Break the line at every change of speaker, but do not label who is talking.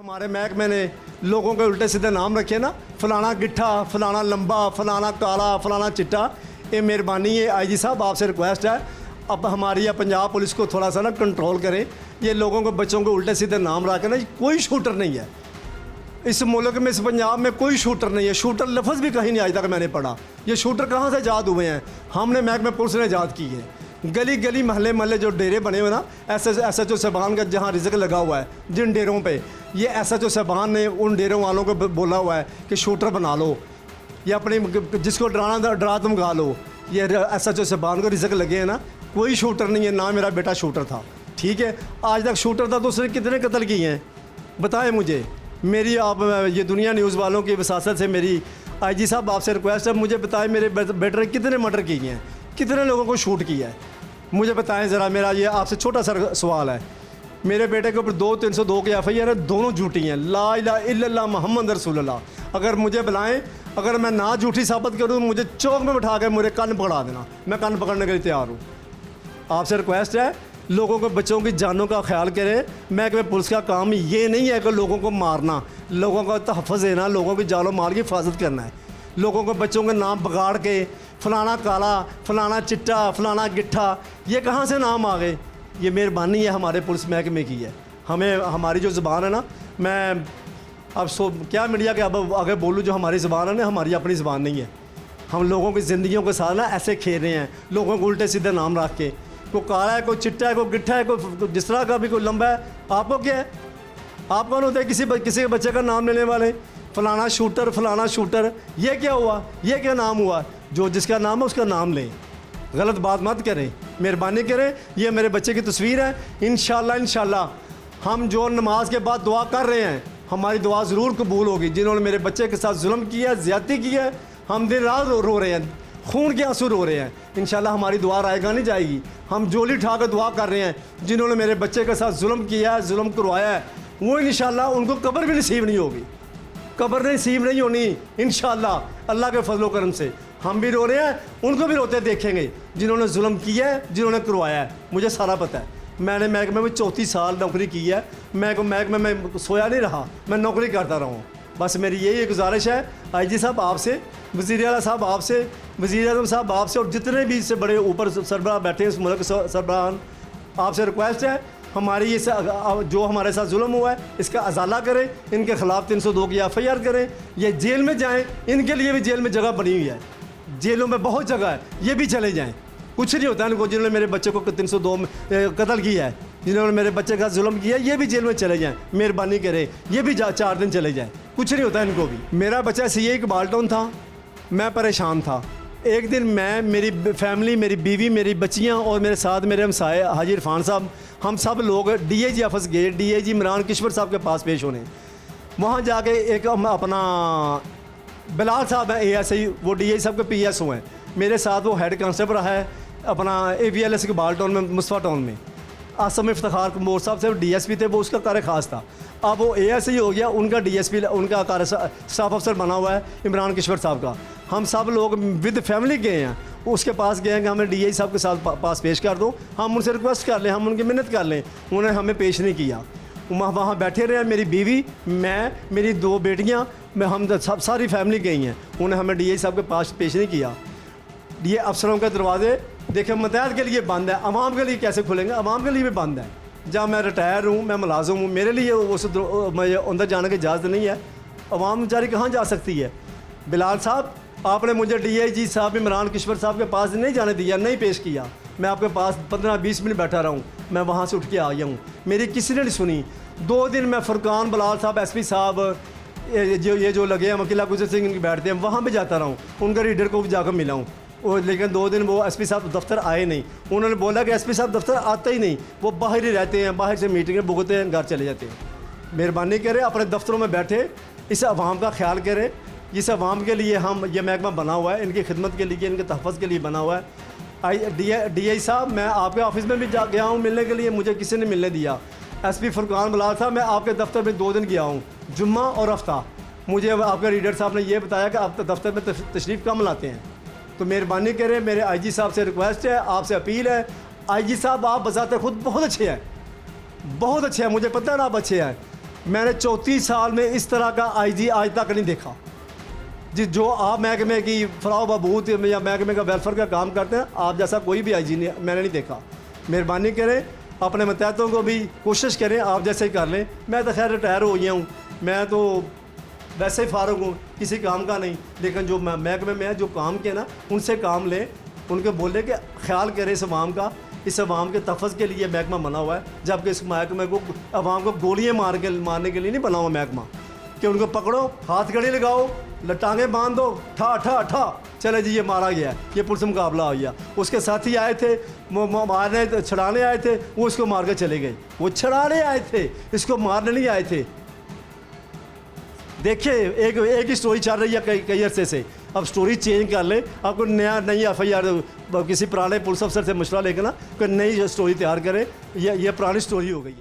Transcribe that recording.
हमारे महकमे ने लोगों के उल्टे सीधे नाम रखे ना, फलाना गिट्ठा, फलाना लंबा, फलाना काला, फलाना चिट्टा। ये मेहरबानी है आईजी साहब, आपसे रिक्वेस्ट है अब हमारी या पंजाब पुलिस को थोड़ा सा ना कंट्रोल करें। ये लोगों को बच्चों को उल्टे सीधे नाम रखे ना, कोई शूटर नहीं है इस मुल्क में, इस पंजाब में कोई शूटर नहीं है। शूटर लफ्ज़ भी कहीं नहीं आज तक मैंने पढ़ा। ये शूटर कहाँ से ईजाद हुए हैं? हमने महकमे पुलिस ने ईजाद की है। गली गली महल्ले महल्ले जो डेरे बने हुए ना, एसएचओ साहबान का जहाँ रिज़्क लगा हुआ है जिन डेरों पे, ये एसएचओ साहबान ने उन डेरों वालों को बोला हुआ है कि शूटर बना लो या अपनी जिसको डरा धमका लो। ये एसएचओ साहबान को रिज़्क लगे हैं ना, कोई शूटर नहीं है। ना मेरा बेटा शूटर था, ठीक है, आज तक शूटर था तो उसने कितने कत्ल किए हैं बताएं मुझे। मेरी आप ये दुनिया न्यूज़ वालों की वसासत से मेरी आईजी साहब आपसे रिक्वेस्ट है, मुझे बताएं मेरे बेटे ने कितने मर्डर किए हैं, कितने लोगों को शूट किया है, मुझे बताएं ज़रा। मेरा ये आपसे छोटा सा सवाल है। मेरे बेटे के ऊपर 302 की एफआईआर है, दोनों झूठी हैं। ला इलाहा इल्लल्लाह मोहम्मद रसूलुल्लाह। अगर मुझे बुलाएं, अगर मैं ना झूठी साबित करूँ, मुझे चौक में बिठा कर मुझे कान पकड़ा देना, मैं कान पकड़ने के लिए तैयार हूँ। आपसे रिक्वेस्ट है, लोगों को बच्चों की जानों का ख्याल करें। महकमे पुलिस का काम ये नहीं है कि लोगों को मारना, लोगों का तहफ़्फ़ुज़ देना, लोगों की जानो माल की हिफाजत करना है। लोगों को बच्चों के नाम बिगाड़ के फलाना काला, फलाना चिट्टा, फलाना गिट्ठा, ये कहाँ से नाम आ गए? ये मेहरबानी है हमारे पुलिस महकमे की है। हमें हमारी जो ज़बान है ना, मैं अब क्या मीडिया के अब आगे बोलूँ, जो हमारी ज़बान है ना, हमारी अपनी ज़बान नहीं है। हम लोगों की ज़िंदगियों के साथ ना ऐसे खेल रहे हैं, लोगों को उल्टे सीधे नाम रख के। कोई काला है, कोई चिट्टा है, कोई गिट्ठा है, कोई जिस तरह का भी, कोई लंबा है। आपको क्या है? आप कौन होते हैं किसी बच्चे का नाम लेने वाले? फलाना शूटर, फलाना शूटर, ये क्या हुआ? ये क्या नाम हुआ? जो जिसका नाम है उसका नाम लें, गलत बात मत करें, मेहरबानी करें। ये मेरे बच्चे की तस्वीर है। इंशाल्लाह हम जो नमाज के बाद दुआ कर रहे हैं, हमारी दुआ ज़रूर कबूल होगी। जिन्होंने मेरे बच्चे के साथ जुल्म किया, ज़्यादती की है, हम दिन रात रो रहे हैं, खून के आंसू रो रहे हैं। इंशाल्लाह हमारी दुआ रायगा नहीं जाएगी। हम जोली उठा कर दुआ कर रहे हैं, जिन्होंने मेरे बच्चे के साथ जुल्म किया है, जुल्म करवाया है, वो इंशाल्लाह उनको कब्र भी नसीब नहीं होगी, कब्र नसीब नहीं होनी इंशाल्लाह। अल्लाह के फजलो करम से हम भी रो रहे हैं, उनको भी रोते देखेंगे जिन्होंने जुल्म किया है, जिन्होंने करवाया है। मुझे सारा पता है। मैंने महकमे में 34 साल नौकरी की है। मैं महकमे में सोया नहीं रहा, मैं नौकरी करता रहा हूँ। बस मेरी यही गुजारिश है आईजी साहब आपसे, वज़ीर आला साहब आपसे, वज़ीर आज़म साहब आपसे, और जितने भी इससे बड़े ऊपर सरबराह बैठे हैं इस मुल्क सरबराहान, आपसे रिक्वेस्ट है हमारी ये जो हमारे साथ जुल्म हुआ है इसका अजाला करें, इनके ख़िलाफ़ 302 की एफआईआर करें, ये जेल में जाएँ। इनके लिए भी जेल में जगह बनी हुई है, जेलों में बहुत जगह है, ये भी चले जाएँ। कुछ नहीं होता इनको। जिन्होंने मेरे बच्चे को 302 में कत्ल किया है, जिन्होंने मेरे बच्चे का जुल्म किया है, ये भी जेल में चले जाएँ, मेहरबानी करें, ये भी 4 दिन चले जाएँ, कुछ नहीं होता इनको भी। मेरा बच्चा सीए इकबाल टाउन था, मैं परेशान था। एक दिन मैं, मेरी फैमिली, मेरी बीवी, मेरी बच्चियाँ और मेरे साथ मेरे हमसाए हाजी इरफान साहब, हम सब लोग डीआईजी ऑफिस गए, डीआईजी इमरान किश्वर साहब के पास पेश होने। वहाँ जाके एक अपना बिलाल साहब है एएसआई, वो डीआईजी साहब के पीएसओ हैं। मेरे साथ वो हेड कांस्टेबल रहा है अपना एवीएलएस इकबाल टाउन में, मुस्तफ़ा टाउन में। आसम इफ्तिखार कमोर साहब से डीएसपी थे, वो उसका कार्य खास था। अब वो एएसआई हो गया, उनका डीएसपी, उनका कार्य स्टाफ अफसर बना हुआ है इमरान किश्वर साहब का। हम सब लोग विद फैमिली गए हैं, उसके पास गए हैं कि हमें डीआईजी साहब के साथ पास पेश कर दो, हम उनसे रिक्वेस्ट कर लें, हम उनकी मिन्नत कर लें। उन्होंने हमें पेश नहीं किया। वहाँ बैठे रहे, मेरी बीवी, मैं, मेरी 2 बेटियाँ, हम सब सारी फैमिली गई हैं। उन्हें हमें डीआईजी साहब के पास पेश नहीं किया। ये अफसरों के दरवाजे देखें मतहत के लिए बंद है, अवाम के लिए कैसे खुलेंगे? अवाम के लिए भी बंद है। जब मैं रिटायर हूँ, मैं मुलाजिम हूँ, मेरे लिए उस अंदर जाने की इजाज़त नहीं है। अवाम बेचारी कहाँ जा सकती है? बिलाल साहब, आपने मुझे डीआईजी साहब इमरान किश्वर साहब के पास नहीं जाने दिया, नहीं पेश किया। मैं आपके पास 15-20 मिनट बैठा रहा हूँ, मैं वहाँ से उठ के आ गया हूँ, मेरी किसी ने नहीं सुनी। 2 दिन मैं फुरकान बिलाल साहब, एसपी साहब, ये जो लगे हैं वकीला गुजर सिंह, इनके बैठते हैं, वहाँ भी जाता रहा हूँ, उनका रीडर को भी जाकर मिला हूँ। लेकिन 2 दिन वो एसपी साहब दफ्तर आए नहीं। उन्होंने बोला कि एसपी साहब दफ्तर आते ही नहीं, वो बाहर ही रहते हैं, बाहर से मीटिंगें भुगतते हैं, घर चले जाते हैं। मेहरबानी करें, अपने दफ्तरों में बैठे, इस अवाम का ख्याल करें। इस अवाम के लिए हम ये महकमा बना हुआ है, इनकी खिदमत के लिए, इनके तहफ़्फ़ुज़ के लिए बना हुआ है। डीआई साहब, मैं आपके ऑफिस में भी जा गया हूँ मिलने के लिए, मुझे किसी ने मिलने दिया। एसपी फुरकान बिलाल साहब, मैं आपके दफ्तर में 2 दिन गया हूँ, जुम्मा और हफ्ता। मुझे आपके रीडर साहब ने यह बताया कि आप दफ्तर में तशरीफ़ कम लाते हैं। तो मेहरबानी करें, मेरे आईजी साहब से रिक्वेस्ट है, आपसे अपील है। आईजी साहब, आप बज़ाते खुद बहुत अच्छे हैं, बहुत अच्छे हैं, मुझे पता है ना आप अच्छे हैं। मैंने 34 साल में इस तरह का आईजी आज तक नहीं देखा। जो आप महकमे की फलाह बहबूद या महकमे का वेलफेयर का काम करते हैं, आप जैसा कोई भी आईजी नहीं मैंने नहीं देखा। मेहरबानी करें, अपने मतहतों को भी कोशिश करें आप जैसे ही कर लें। मैं तो खैर रिटायर हो गया हूँ, मैं तो वैसे ही फारूक हूँ, किसी काम का नहीं। लेकिन जो महकमे में है जो काम के ना, उनसे काम लें, उनको बोले कि ख्याल करें इस अवाम का। इस अवाम के तफ़्ज़ के लिए महकमा बना हुआ है, जबकि इस महकमे को अवाम को गोलियाँ मारने के लिए नहीं बना हुआ महकमा कि उनको पकड़ो, हाथ गड़ी लगाओ, लटांगे बांध दो, ठा ठा ठा, चले जी ये मारा गया, ये पुलिस मुकाबला हो गया। उसके साथी आए थे, मारने छड़ाने आए थे, वो इसको मार के चले गए। वो छड़ाने आए थे, इसको मारने नहीं आए थे। देखिए एक ही स्टोरी चल रही है कई अरसे से। अब स्टोरी चेंज कर ले, आपको नई FIR किसी पुराने पुलिस अफसर से मशवरा लेकर ना कोई नई स्टोरी तैयार करें। यह पुरानी स्टोरी हो गई है।